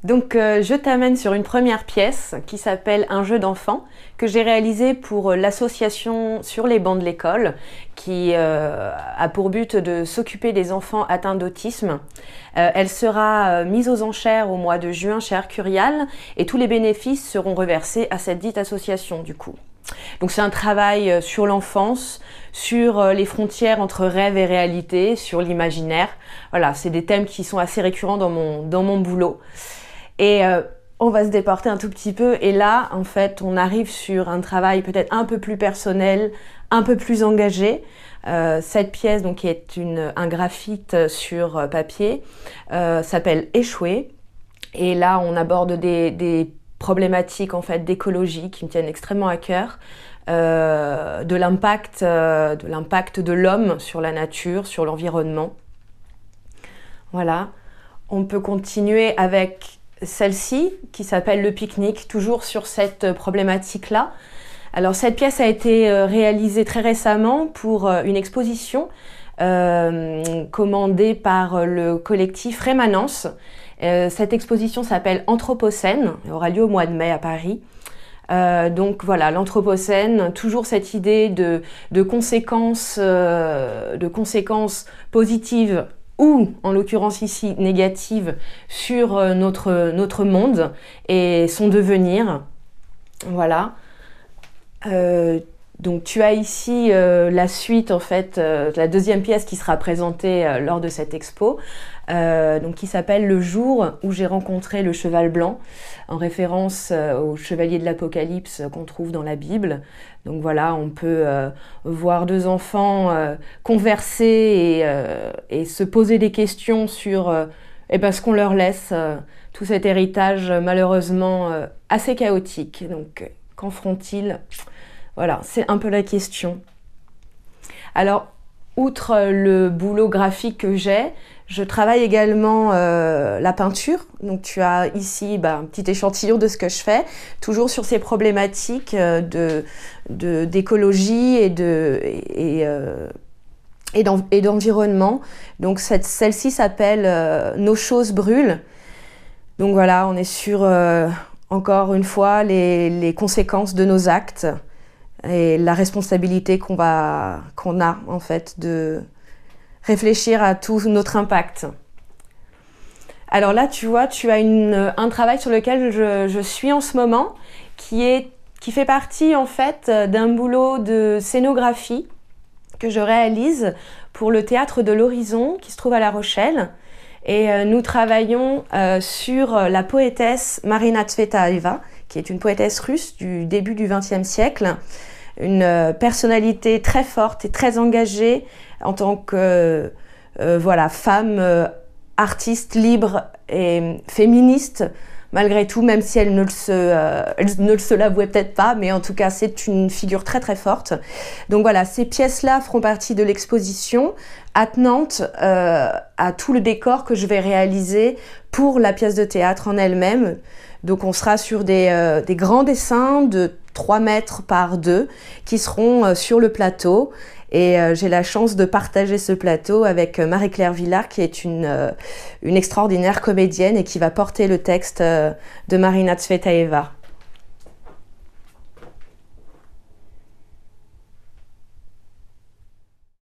Donc je t'amène sur une première pièce qui s'appelle Un jeu d'enfant que j'ai réalisé pour l'association Sur les bancs de l'école qui a pour but de s'occuper des enfants atteints d'autisme. Elle sera mise aux enchères au mois de juin chez Arcurial et tous les bénéfices seront reversés à cette dite association du coup. Donc c'est un travail sur l'enfance, sur les frontières entre rêve et réalité, sur l'imaginaire. Voilà, c'est des thèmes qui sont assez récurrents dans mon boulot. Et on va se déporter un tout petit peu et là, en fait, on arrive sur un travail peut-être un peu plus personnel, un peu plus engagé. Cette pièce, donc, qui est un graphite sur papier, s'appelle Échouer. Et là, on aborde des problématiques en fait d'écologie qui me tiennent extrêmement à cœur, de l'impact de l'homme sur la nature, sur l'environnement. Voilà. On peut continuer avec celle-ci qui s'appelle Le pique-nique, toujours sur cette problématique-là. Alors cette pièce a été réalisée très récemment pour une exposition commandée par le collectif Rémanence. Cette exposition s'appelle Anthropocène, elle aura lieu au mois de mai à Paris. Donc voilà, l'Anthropocène, toujours cette idée de conséquences positives ou, en l'occurrence ici, négatives sur notre monde et son devenir. Voilà. Donc tu as ici la suite, en fait, la deuxième pièce qui sera présentée lors de cette expo, donc qui s'appelle Le jour où j'ai rencontré le cheval blanc, en référence au chevalier de l'Apocalypse qu'on trouve dans la Bible. Donc voilà, on peut voir deux enfants converser et se poser des questions sur ce qu'on leur laisse, tout cet héritage malheureusement assez chaotique. Donc qu'en feront-ils ? Voilà, c'est un peu la question. Alors, outre le boulot graphique que j'ai, je travaille également la peinture. Donc tu as ici un petit échantillon de ce que je fais, toujours sur ces problématiques d'écologie et d'environnement. Donc celle-ci s'appelle Nos choses brûlent. Donc voilà, on est sur, encore une fois, les conséquences de nos actes et la responsabilité qu'on a en fait de réfléchir à tout notre impact. Alors là, tu vois, tu as un travail sur lequel je suis en ce moment qui fait partie en fait d'un boulot de scénographie que je réalise pour le théâtre de l'Horizon qui se trouve à La Rochelle. Et nous travaillons sur la poétesse Marina Tsvetaeva, qui est une poétesse russe du début du XXe siècle, une personnalité très forte et très engagée en tant que femme artiste libre et féministe, malgré tout, même si elle ne le se l'avouait peut-être pas, mais en tout cas c'est une figure très très forte. Donc voilà, ces pièces-là feront partie de l'exposition, attenante à tout le décor que je vais réaliser pour la pièce de théâtre en elle-même. Donc on sera sur des grands dessins de 3 mètres par 2 qui seront sur le plateau. Et j'ai la chance de partager ce plateau avec Marie-Claire Villard, qui est une extraordinaire comédienne et qui va porter le texte de Marina Tsvetaeva.